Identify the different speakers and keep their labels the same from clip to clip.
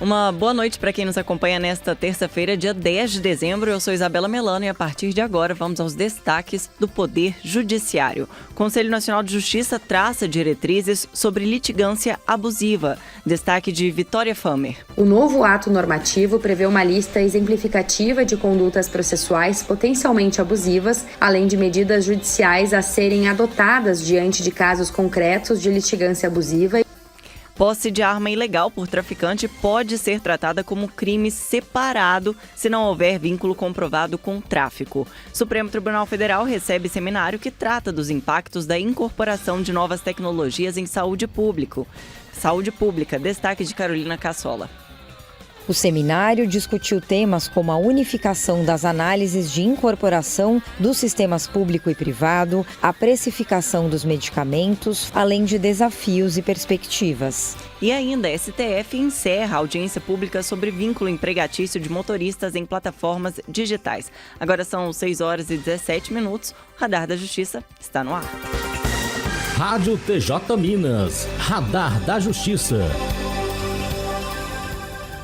Speaker 1: Uma boa noite para quem nos acompanha nesta terça-feira, dia 10 de dezembro. Eu sou Isabela Melano e a partir de agora vamos aos destaques do Poder Judiciário. O Conselho Nacional de Justiça traça diretrizes sobre litigância abusiva. Destaque de Vitória Famer.
Speaker 2: O novo ato normativo prevê uma lista exemplificativa de condutas processuais potencialmente abusivas, além de medidas judiciais a serem adotadas diante de casos concretos de litigância abusiva.
Speaker 1: Posse de arma ilegal por traficante pode ser tratada como crime separado se não houver vínculo comprovado com o tráfico. Supremo Tribunal Federal recebe seminário que trata dos impactos da incorporação de novas tecnologias em saúde pública. Destaque de Carolina Cassola.
Speaker 3: O seminário discutiu temas como a unificação das análises de incorporação dos sistemas público e privado, a precificação dos medicamentos, além de desafios e perspectivas.
Speaker 1: E ainda, a STF encerra a audiência pública sobre vínculo empregatício de motoristas em plataformas digitais. Agora são 6 horas e 17 minutos. O Radar da Justiça está no ar.
Speaker 4: Rádio TJ Minas. Radar da Justiça.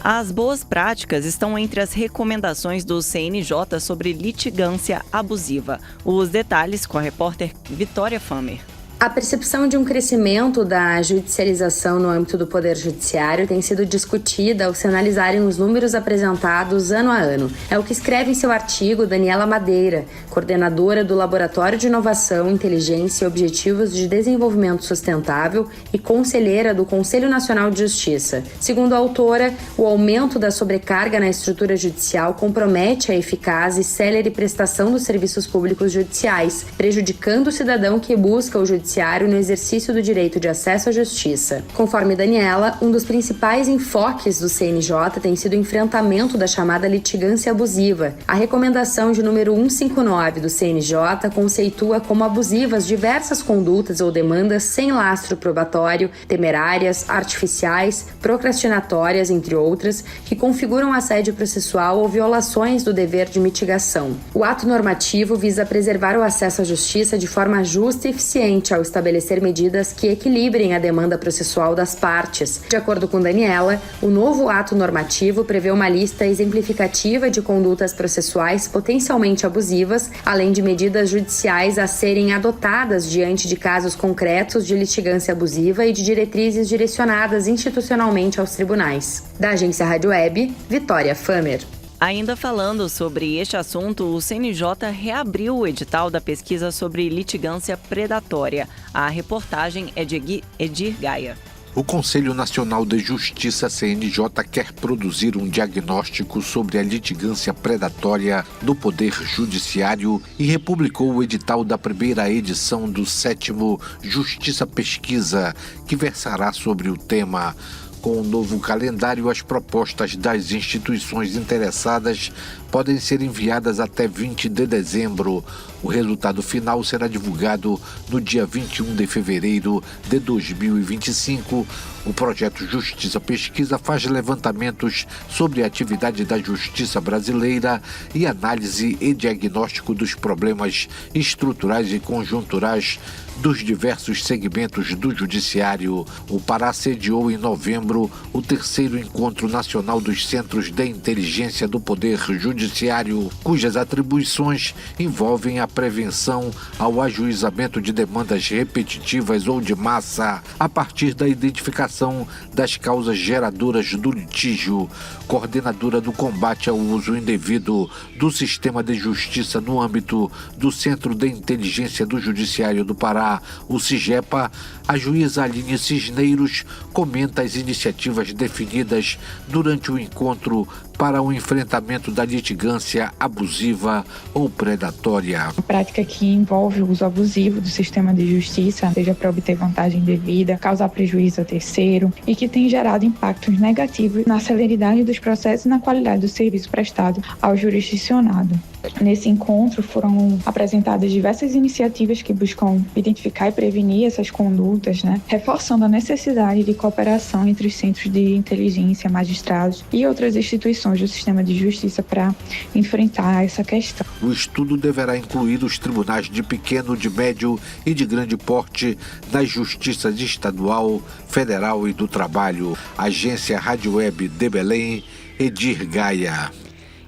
Speaker 1: As boas práticas estão entre as recomendações do CNJ sobre litigância abusiva. Os detalhes com a repórter Vitória Famer.
Speaker 2: A percepção de um crescimento da judicialização no âmbito do Poder Judiciário tem sido discutida ao se analisarem os números apresentados ano a ano. É o que escreve em seu artigo Daniela Madeira, coordenadora do Laboratório de Inovação, Inteligência e Objetivos de Desenvolvimento Sustentável e conselheira do Conselho Nacional de Justiça. Segundo a autora, o aumento da sobrecarga na estrutura judicial compromete a eficaz e célere prestação dos serviços públicos judiciais, prejudicando o cidadão que busca o judiciário no exercício do direito de acesso à justiça. Conforme Daniela, um dos principais enfoques do CNJ tem sido o enfrentamento da chamada litigância abusiva. A recomendação de número 159 do CNJ conceitua como abusivas diversas condutas ou demandas sem lastro probatório, temerárias, artificiais, procrastinatórias, entre outras, que configuram assédio processual ou violações do dever de mitigação. O ato normativo visa preservar o acesso à justiça de forma justa e eficiente ao estabelecer medidas que equilibrem a demanda processual das partes. De acordo com Daniela, o novo ato normativo prevê uma lista exemplificativa de condutas processuais potencialmente abusivas, além de medidas judiciais a serem adotadas diante de casos concretos de litigância abusiva e de diretrizes direcionadas institucionalmente aos tribunais. Da agência Rádio Web, Vitória Famer.
Speaker 1: Ainda falando sobre este assunto, o CNJ reabriu o edital da pesquisa sobre litigância predatória. A reportagem é de Edir Gaia.
Speaker 5: O Conselho Nacional de Justiça, CNJ, quer produzir um diagnóstico sobre a litigância predatória do Poder Judiciário e republicou o edital da primeira edição do 7º Justiça Pesquisa, que versará sobre o tema. Com o novo calendário, as propostas das instituições interessadas podem ser enviadas até 20 de dezembro. O resultado final será divulgado no dia 21 de fevereiro de 2025. O projeto Justiça Pesquisa faz levantamentos sobre a atividade da justiça brasileira e análise e diagnóstico dos problemas estruturais e conjunturais dos diversos segmentos do judiciário. O Pará sediou em novembro o 3º Encontro Nacional dos Centros de Inteligência do Poder Judiciário, cujas atribuições envolvem a prevenção ao ajuizamento de demandas repetitivas ou de massa, a partir da identificação das causas geradoras do litígio. Coordenadora do combate ao uso indevido do sistema de justiça no âmbito do Centro de Inteligência do Judiciário do Pará, o CIGEPA, a juíza Aline Cisneiros comenta as iniciativas definidas durante o encontro para o enfrentamento da litigância abusiva ou predatória.
Speaker 6: Uma prática que envolve o uso abusivo do sistema de justiça, seja para obter vantagem devida, causar prejuízo a terceiro, e que tem gerado impactos negativos na celeridade dos processos e na qualidade do serviço prestado ao jurisdicionado. Nesse encontro foram apresentadas diversas iniciativas que buscam identificar e prevenir essas condutas, reforçando a necessidade de cooperação entre os centros de inteligência, magistrados e outras instituições do sistema de justiça para enfrentar essa questão.
Speaker 5: O estudo deverá incluir os tribunais de pequeno, de médio e de grande porte nas justiças estadual, federal e do trabalho. Agência Rádio Web de Belém, Edir Gaia.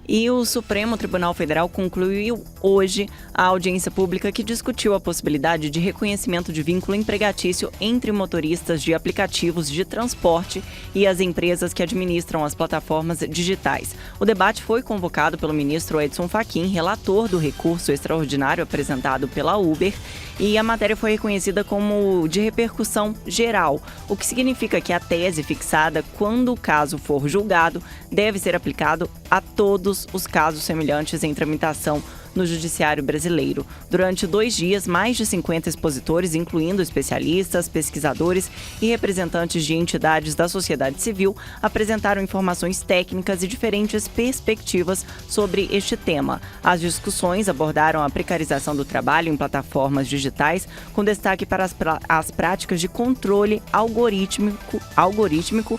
Speaker 1: E o Supremo Tribunal Federal concluiu hoje a audiência pública que discutiu a possibilidade de reconhecimento de vínculo empregatício entre motoristas de aplicativos de transporte e as empresas que administram as plataformas digitais. O debate foi convocado pelo ministro Edson Fachin, relator do recurso extraordinário apresentado pela Uber, e a matéria foi reconhecida como de repercussão geral, o que significa que a tese fixada quando o caso for julgado deve ser aplicado a todos os casos semelhantes em tramitação no Judiciário Brasileiro. Durante 2 dias, mais de 50 expositores, incluindo especialistas, pesquisadores e representantes de entidades da sociedade civil, apresentaram informações técnicas e diferentes perspectivas sobre este tema. As discussões abordaram a precarização do trabalho em plataformas digitais, com destaque para as práticas de controle algorítmico,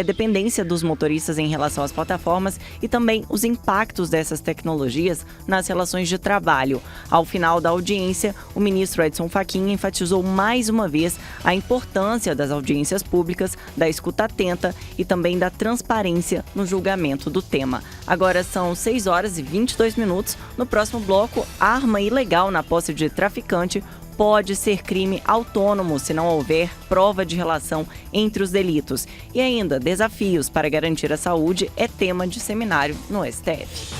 Speaker 1: dependência dos motoristas em relação às plataformas e também os impactos dessas tecnologias nas relações de trabalho. Ao final da audiência, o ministro Edson Fachin enfatizou mais uma vez a importância das audiências públicas, da escuta atenta e também da transparência no julgamento do tema. Agora são 6h22. No próximo bloco, arma ilegal na posse de traficante pode ser crime autônomo se não houver prova de relação entre os delitos. E ainda, desafios para garantir a saúde é tema de seminário no STF.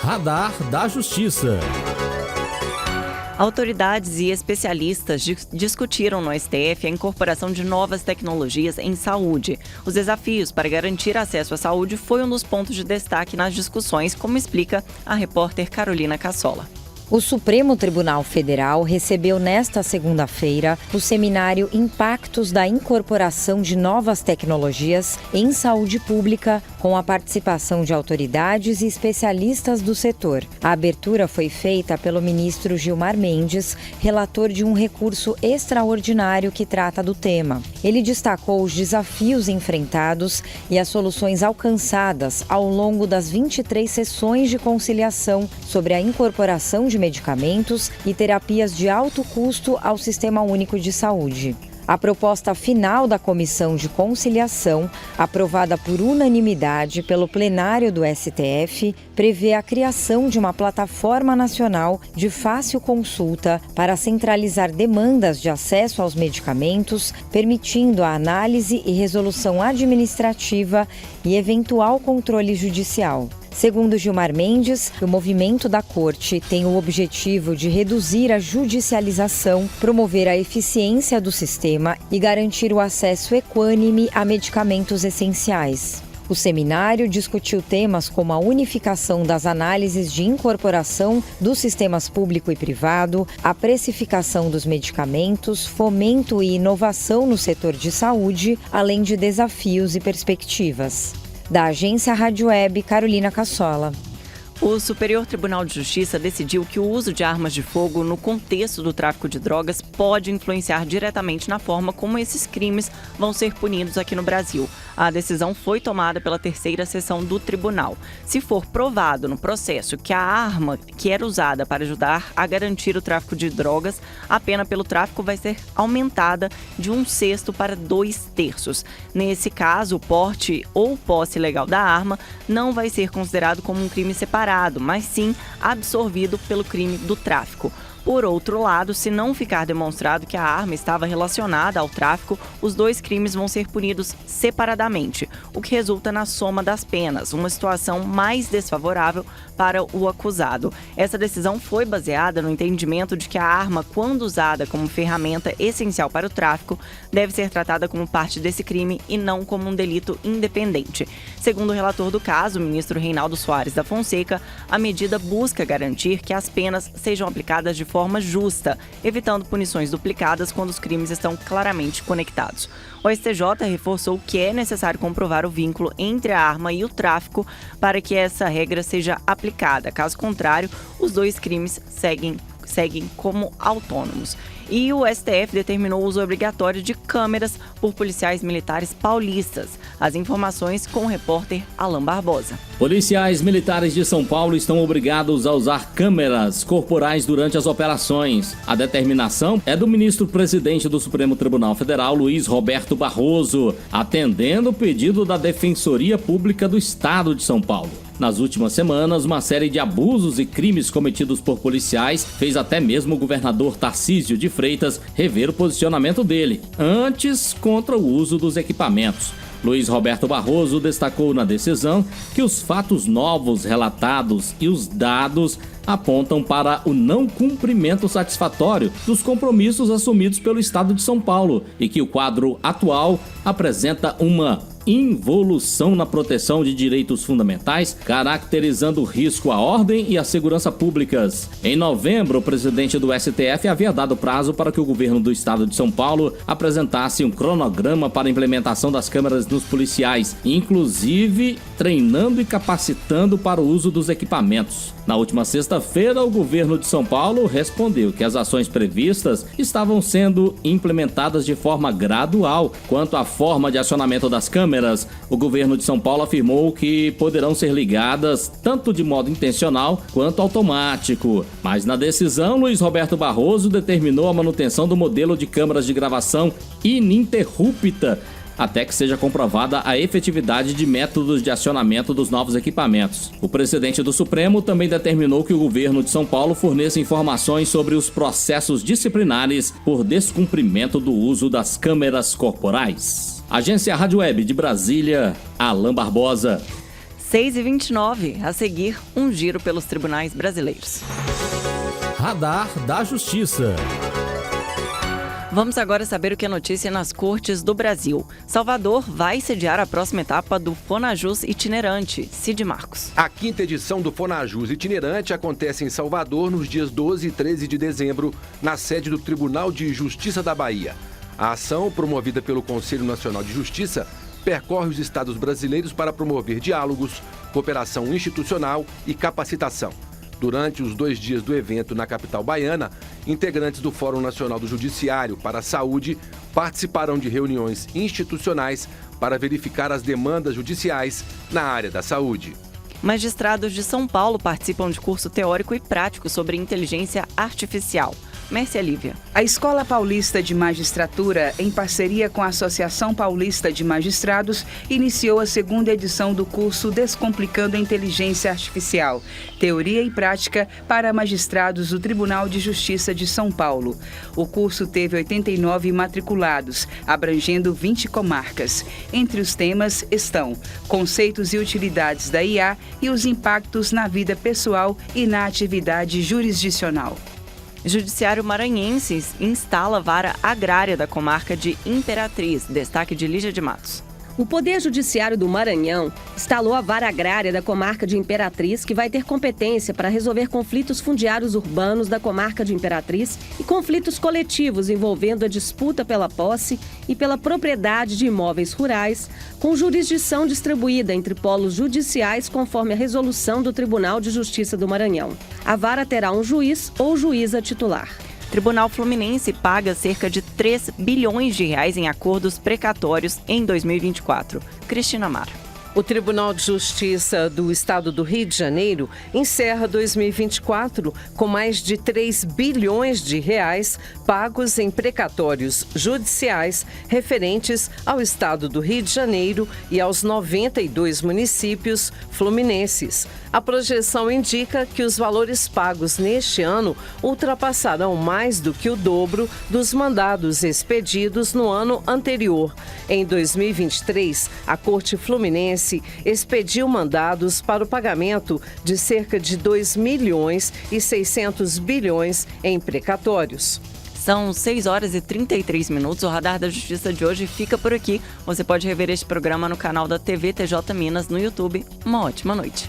Speaker 4: Radar da Justiça.
Speaker 1: Autoridades e especialistas discutiram no STF a incorporação de novas tecnologias em saúde. Os desafios para garantir acesso à saúde foi um dos pontos de destaque nas discussões, como explica a repórter Carolina Cassola.
Speaker 3: O Supremo Tribunal Federal recebeu nesta segunda-feira o seminário Impactos da Incorporação de Novas Tecnologias em Saúde Pública, com a participação de autoridades e especialistas do setor. A abertura foi feita pelo ministro Gilmar Mendes, relator de um recurso extraordinário que trata do tema. Ele destacou os desafios enfrentados e as soluções alcançadas ao longo das 23 sessões de conciliação sobre a incorporação de medicamentos e terapias de alto custo ao Sistema Único de Saúde. A proposta final da Comissão de Conciliação, aprovada por unanimidade pelo plenário do STF, prevê a criação de uma plataforma nacional de fácil consulta para centralizar demandas de acesso aos medicamentos, permitindo a análise e resolução administrativa e eventual controle judicial. Segundo Gilmar Mendes, o movimento da Corte tem o objetivo de reduzir a judicialização, promover a eficiência do sistema e garantir o acesso equânime a medicamentos essenciais. O seminário discutiu temas como a unificação das análises de incorporação dos sistemas público e privado, a precificação dos medicamentos, fomento e inovação no setor de saúde, além de desafios e perspectivas. Da Agência Rádio Web, Carolina Cassola.
Speaker 1: O Superior Tribunal de Justiça decidiu que o uso de armas de fogo no contexto do tráfico de drogas pode influenciar diretamente na forma como esses crimes vão ser punidos aqui no Brasil. A decisão foi tomada pela 3ª Seção do Tribunal. Se for provado no processo que a arma que era usada para ajudar a garantir o tráfico de drogas, a pena pelo tráfico vai ser aumentada de 1/6 para 2/3. Nesse caso, o porte ou posse ilegal da arma não vai ser considerado como um crime separado, mas sim absorvido pelo crime do tráfico. Por outro lado, se não ficar demonstrado que a arma estava relacionada ao tráfico, os 2 crimes vão ser punidos separadamente, o que resulta na soma das penas, uma situação mais desfavorável para o acusado. Essa decisão foi baseada no entendimento de que a arma, quando usada como ferramenta essencial para o tráfico, deve ser tratada como parte desse crime e não como um delito independente. Segundo o relator do caso, o ministro Reinaldo Soares da Fonseca, a medida busca garantir que as penas sejam aplicadas de forma justa, evitando punições duplicadas quando os crimes estão claramente conectados. O STJ reforçou que é necessário comprovar o vínculo entre a arma e o tráfico para que essa regra seja aplicada. Caso contrário, os dois crimes seguem como autônomos. E o STF determinou o uso obrigatório de câmeras por policiais militares paulistas. As informações com o repórter Alan Barbosa.
Speaker 4: Policiais militares de São Paulo estão obrigados a usar câmeras corporais durante as operações. A determinação é do ministro-presidente do Supremo Tribunal Federal, Luiz Roberto Barroso, atendendo o pedido da Defensoria Pública do Estado de São Paulo. Nas últimas semanas, uma série de abusos e crimes cometidos por policiais fez até mesmo o governador Tarcísio de Freitas rever o posicionamento dele, antes contra o uso dos equipamentos. Luiz Roberto Barroso destacou na decisão que os fatos novos relatados e os dados apontam para o não cumprimento satisfatório dos compromissos assumidos pelo Estado de São Paulo e que o quadro atual apresenta uma involução na proteção de direitos fundamentais, caracterizando o risco à ordem e à segurança públicas. Em novembro, o presidente do STF havia dado prazo para que o governo do estado de São Paulo apresentasse um cronograma para a implementação das câmeras nos policiais, inclusive treinando e capacitando para o uso dos equipamentos. Na última sexta-feira, o governo de São Paulo respondeu que as ações previstas estavam sendo implementadas de forma gradual. Quanto à forma de acionamento das câmeras, o governo de São Paulo afirmou que poderão ser ligadas tanto de modo intencional quanto automático. Mas na decisão, Luiz Roberto Barroso determinou a manutenção do modelo de câmeras de gravação ininterrupta, até que seja comprovada a efetividade de métodos de acionamento dos novos equipamentos. O presidente do Supremo também determinou que o governo de São Paulo forneça informações sobre os processos disciplinares por descumprimento do uso das câmeras corporais. Agência Rádio Web de Brasília, Alan Barbosa.
Speaker 1: 6h29, a seguir, um giro pelos tribunais brasileiros.
Speaker 4: Radar da Justiça.
Speaker 1: Vamos agora saber o que é notícia nas cortes do Brasil. Salvador vai sediar a próxima etapa do Fonajus itinerante. Cid Marcos.
Speaker 7: A 5ª edição do Fonajus itinerante acontece em Salvador nos dias 12 e 13 de dezembro, na sede do Tribunal de Justiça da Bahia. A ação, promovida pelo Conselho Nacional de Justiça, percorre os estados brasileiros para promover diálogos, cooperação institucional e capacitação. Durante os 2 dias do evento na capital baiana, integrantes do Fórum Nacional do Judiciário para a Saúde participarão de reuniões institucionais para verificar as demandas judiciais na área da saúde.
Speaker 1: Magistrados de São Paulo participam de curso teórico e prático sobre inteligência artificial. Mércia Lívia.
Speaker 8: A Escola Paulista de Magistratura, em parceria com a Associação Paulista de Magistrados, iniciou a 2ª edição do curso Descomplicando a Inteligência Artificial, Teoria e Prática para Magistrados do Tribunal de Justiça de São Paulo. O curso teve 89 matriculados, abrangendo 20 comarcas. Entre os temas estão conceitos e utilidades da IA e os impactos na vida pessoal e na atividade jurisdicional.
Speaker 1: Judiciário maranhense instala vara agrária da comarca de Imperatriz. Destaque de Lígia de Matos.
Speaker 9: O Poder Judiciário do Maranhão instalou a vara agrária da comarca de Imperatriz, que vai ter competência para resolver conflitos fundiários urbanos da comarca de Imperatriz e conflitos coletivos envolvendo a disputa pela posse e pela propriedade de imóveis rurais, com jurisdição distribuída entre polos judiciais conforme a resolução do Tribunal de Justiça do Maranhão. A vara terá um juiz ou juíza titular.
Speaker 1: Tribunal Fluminense paga cerca de 3 bilhões de reais em acordos precatórios em 2024. Cristina Mara.
Speaker 10: O Tribunal de Justiça do Estado do Rio de Janeiro encerra 2024 com mais de 3 bilhões de reais pagos em precatórios judiciais referentes ao Estado do Rio de Janeiro e aos 92 municípios fluminenses. A projeção indica que os valores pagos neste ano ultrapassarão mais do que o dobro dos mandados expedidos no ano anterior. Em 2023, a Corte Fluminense expediu mandados para o pagamento de cerca de 2 milhões e 600 bilhões em precatórios.
Speaker 1: São 6h33. O Radar da Justiça de hoje fica por aqui. Você pode rever este programa no canal da TV TJ Minas no YouTube. Uma ótima noite.